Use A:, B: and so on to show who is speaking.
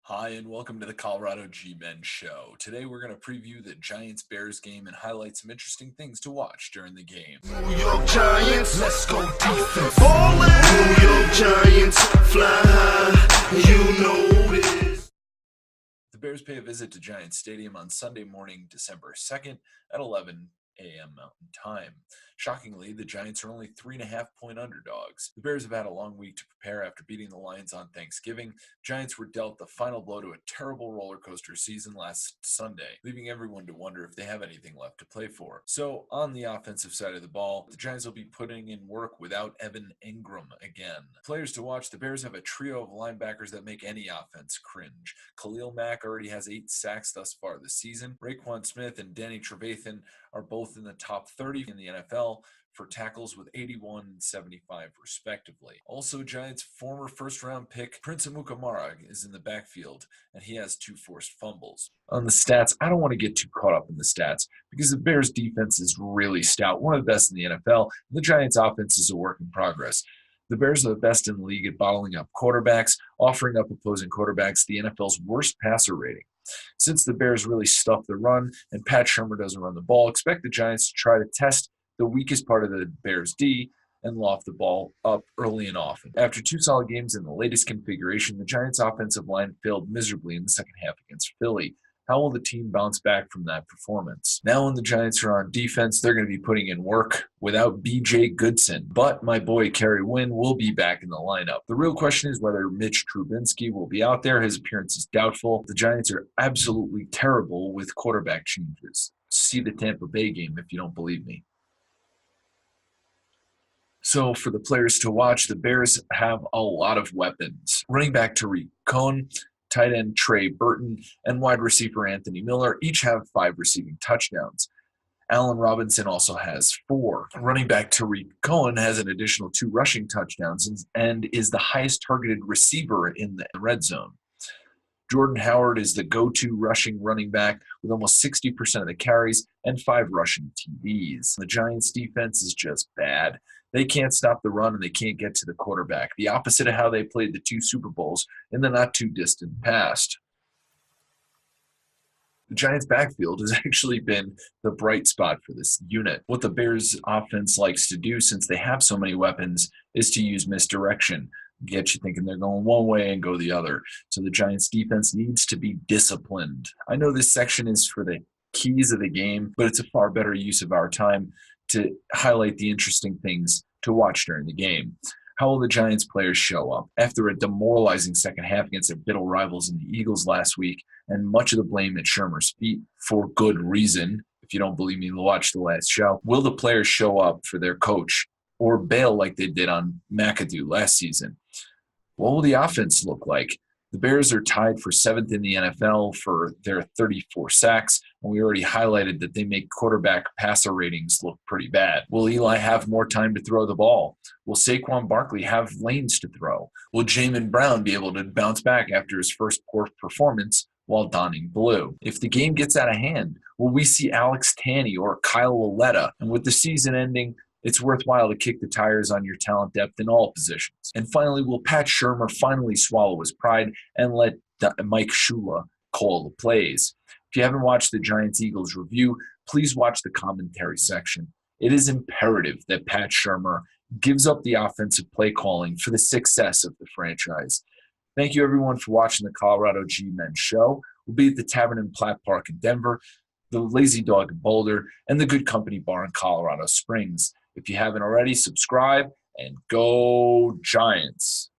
A: Hi, and welcome to the Colorado G-Men Show. Today we're going to preview the Giants-Bears game and highlight some interesting things to watch during the game.
B: New York Giants, let's go defense. Ballin'. New York Giants, fly high, you know this.
A: The Bears pay a visit to Giants Stadium on Sunday morning, December 2nd at 11 a.m. Mountain Time. Shockingly, the Giants are only 3.5-point underdogs. The Bears have had a long week to prepare after beating the Lions on Thanksgiving. Giants were dealt the final blow to a terrible roller coaster season last Sunday, leaving everyone to wonder if they have anything left to play for. So, on the offensive side of the ball, the Giants will be putting in work without Evan Ingram again. Players to watch: the Bears have a trio of linebackers that make any offense cringe. Khalil Mack already has 8 sacks thus far this season. Raekwon Smith and Danny Trevathan are both in the top 30 in the NFL for tackles with 81 and 75 respectively. Also, Giants former first-round pick Prince Amukamara is in the backfield, and he has 2 forced fumbles. On the stats, I don't want to get too caught up in the stats because the Bears defense is really stout, one of the best in the NFL, and the Giants offense is a work in progress. The Bears are the best in the league at bottling up quarterbacks, offering up opposing quarterbacks the NFL's worst passer rating. Since the Bears really stuff the run and Pat Shurmur doesn't run the ball, expect the Giants to try to test the weakest part of the Bears' D and loft the ball up early and often. After 2 solid games in the latest configuration, the Giants' offensive line failed miserably in the second half against Philly. How will the team bounce back from that performance? Now when the Giants are on defense, they're going to be putting in work without B.J. Goodson. But my boy Kerry Wynn will be back in the lineup. The real question is whether Mitch Trubinsky will be out there. His appearance is doubtful. The Giants are absolutely terrible with quarterback changes. See the Tampa Bay game if you don't believe me. So for the players to watch, the Bears have a lot of weapons. Running back Tariq Cohen, tight end Trey Burton, and wide receiver Anthony Miller each have 5 receiving touchdowns. Allen Robinson also has 4. Running back Tariq Cohen has an additional 2 rushing touchdowns and is the highest targeted receiver in the red zone. Jordan Howard is the go-to rushing running back with almost 60% of the carries and 5 rushing TDs. The Giants' defense is just bad. They can't stop the run and they can't get to the quarterback, the opposite of how they played the 2 Super Bowls in the not-too-distant past. The Giants' backfield has actually been the bright spot for this unit. What the Bears' offense likes to do, since they have so many weapons, is to use misdirection. Get you thinking they're going one way and go the other. So the Giants' defense needs to be disciplined. I know this section is for the keys of the game, but it's a far better use of our time to highlight the interesting things to watch during the game. How will the Giants players show up? After a demoralizing second half against their bitter rivals in the Eagles last week, and much of the blame at Shurmur's feet for good reason, if you don't believe me, watch the last show, will the players show up for their coach or bail like they did on McAdoo last season? What will the offense look like? The Bears are tied for 7th in the NFL for their 34 sacks, and we already highlighted that they make quarterback passer ratings look pretty bad. Will Eli have more time to throw the ball? Will Saquon Barkley have lanes to throw? Will Jamin Brown be able to bounce back after his first poor performance while donning blue? If the game gets out of hand, will we see Alex Tanney or Kyle Lauletta? And with the season ending, it's worthwhile to kick the tires on your talent depth in all positions. And finally, will Pat Shurmur finally swallow his pride and let Mike Shula call the plays? If you haven't watched the Giants-Eagles review, please watch the commentary section. It is imperative that Pat Shurmur gives up the offensive play calling for the success of the franchise. Thank you, everyone, for watching the Colorado G-Men Show. We'll be at the Tavern in Platt Park in Denver, the Lazy Dog in Boulder, and the Good Company Bar in Colorado Springs. If you haven't already, subscribe and go Giants.